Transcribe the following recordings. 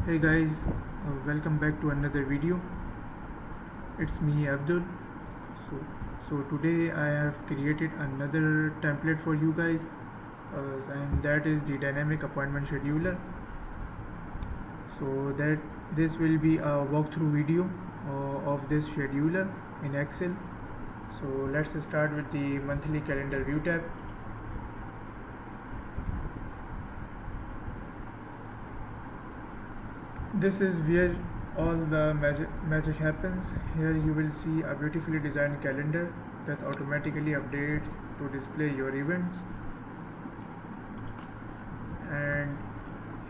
Hey guys, welcome back to another video. It's me Abdul. So, so today I have created another template for you guys, and that is the Dynamic Appointment Scheduler. So that this will be a walkthrough video of this scheduler in Excel. So let's start with the monthly calendar view tab. This is where all the magic happens. Here you will see a beautifully designed calendar that automatically updates to display your events, and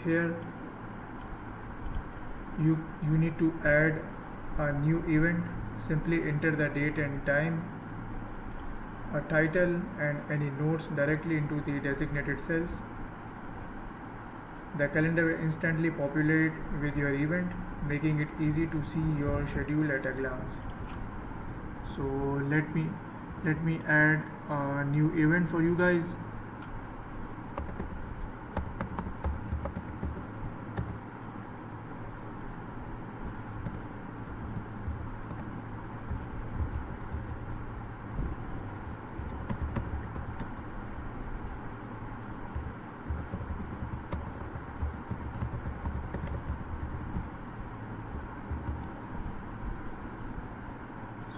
here you need to add a new event. Simply enter the date and time, a title and any notes directly into the designated cells. The calendar will instantly populate with your event, making it easy to see your schedule at a glance. So let me add a new event for you guys.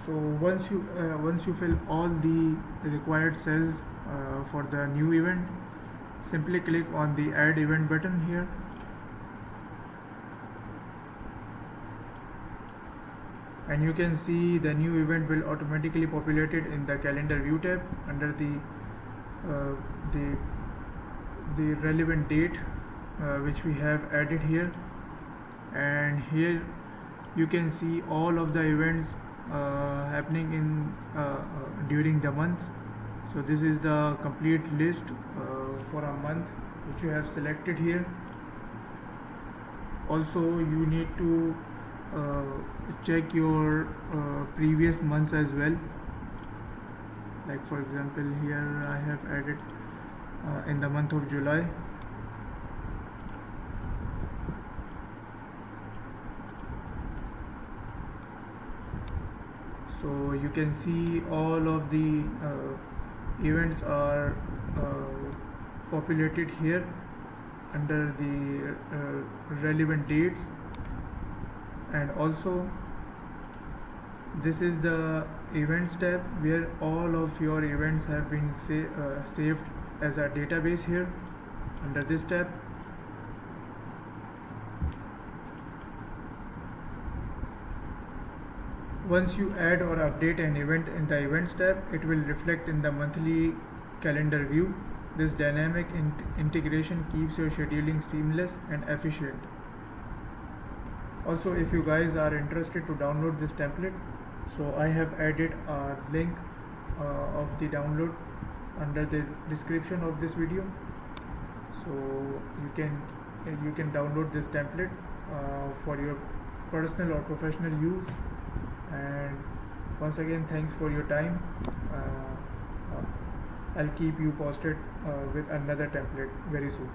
So once you fill all the required cells for the new event, simply click on the add event button here, and you can see the new event will automatically populated in the calendar view tab under uh, the the relevant date which we have added here. And here you can see all of the events happening in during the month. So this is the complete list for a month which you have selected here. Also you need to check your previous months as well. Like for example, here I have added in the month of July. So you can see all of the events are populated here under the relevant dates. And also this is the events tab where all of your events have been saved as a database here under this tab. Once you add or update an event in the Events tab, it will reflect in the monthly calendar view. This dynamic integration keeps your scheduling seamless and efficient. Also, if you guys are interested to download this template, so I have added a link of the download under the description of this video. So you can download this template for your personal or professional use. And once again, thanks for your time. I'll keep you posted with another template very soon.